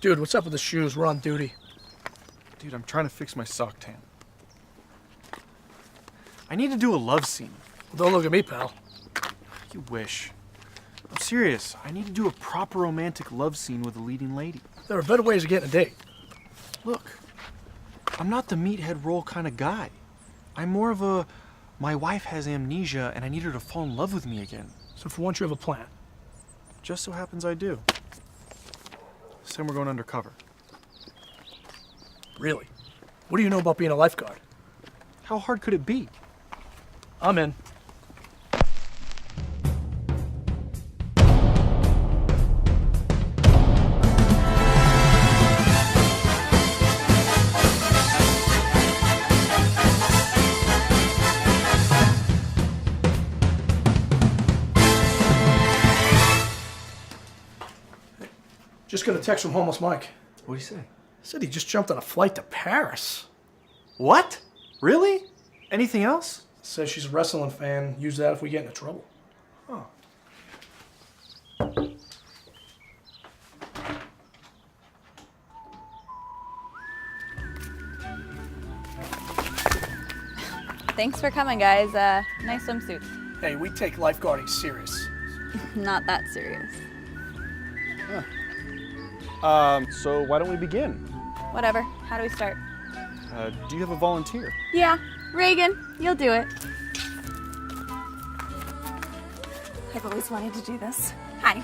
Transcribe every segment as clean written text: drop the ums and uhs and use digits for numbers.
Dude, what's up with the shoes? We're on duty. Dude, I'm trying to fix my sock tan. I need to do a love scene. Well, don't look at me, pal. You wish. I'm serious. I need to do a proper romantic love scene with a leading lady. There are better ways of getting a date. Look, I'm not the meathead role kind of guy. I'm more of a, my wife has amnesia and I need her to fall in love with me again. So for once you have a plan. Just so happens I do. This time we're going undercover. Really? What do you know about being a lifeguard? How hard could it be? I'm in. Just got a text from homeless Mike. What'd he say? Said he just jumped on a flight to Paris. What? Really? Anything else? Says she's a wrestling fan. Use that if we get into trouble. Huh. Thanks for coming, guys. Nice swimsuits. Hey, we take lifeguarding serious. Not that serious. So why don't we begin? Whatever. How do we start? Do you have a volunteer? Yeah, Reagan, you'll do it. I've always wanted to do this. Hi.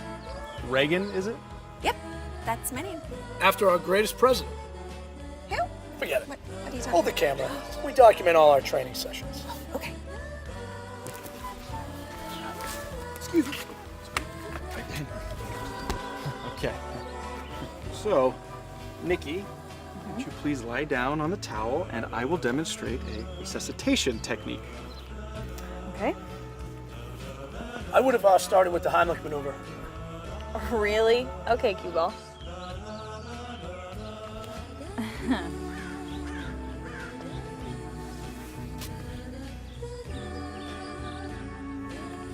Reagan, is it? Yep, that's my name. After our greatest president. Who? Forget it. What are you talking Hold the about? camera. We document all our training sessions. Okay. Excuse me. Okay. So, Nikki, would you please lie down on the towel and I will demonstrate a resuscitation technique. Okay. I would have started with the Heimlich maneuver. Really? Okay, cue ball.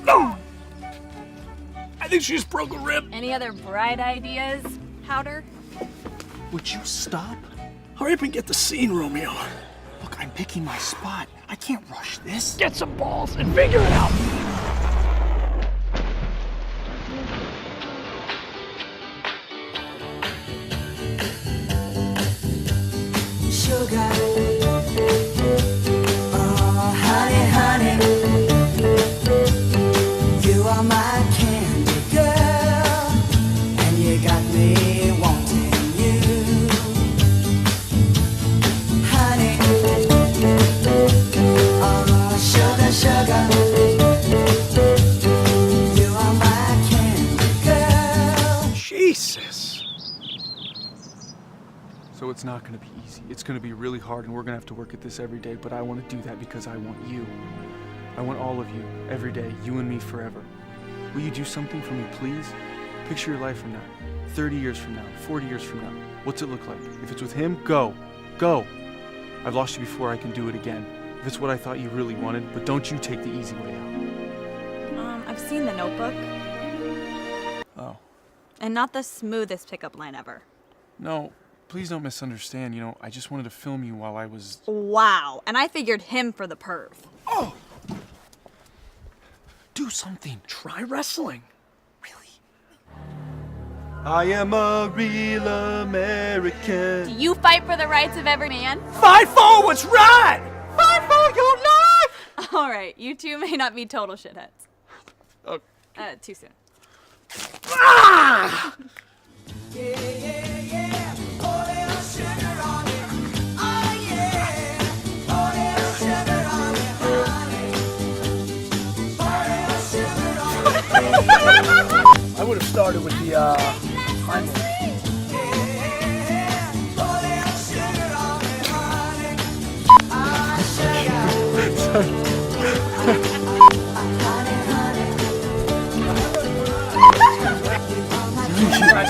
No! I think she just broke a rib. Any other bright ideas, Powder? Would you stop? Hurry up and get the scene, Romeo. Look, I'm picking my spot. I can't rush this. Get some balls and figure it out. Sugar, oh honey, you are my candy girl, and you got me wanting you, honey, oh sugar, you are my candy girl. Jesus. So it's not going to be easy. It's going to be really hard and we're going to have to work at this every day, but I want to do that because I want you. I want all of you, every day, you and me forever. Will you do something for me, please? Picture your life from now, 30 years from now, 40 years from now. What's it look like? If it's with him, go. Go. I've lost you before, I can do it again. If it's what I thought you really wanted, but don't you take the easy way out. I've seen The Notebook, Oh. and not the smoothest pickup line ever. No, please don't misunderstand. You know, I just wanted to film you while I was... Wow, and I figured him for the perv. Oh! Do something. Try wrestling. I am a real American. Do you fight for the rights of every man? Fight for what's right! Fight for your life! All right, you two may not be total shitheads. Okay. Too soon. Ah! I would have started with the Heimlich.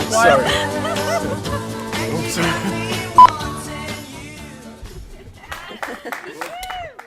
Sorry.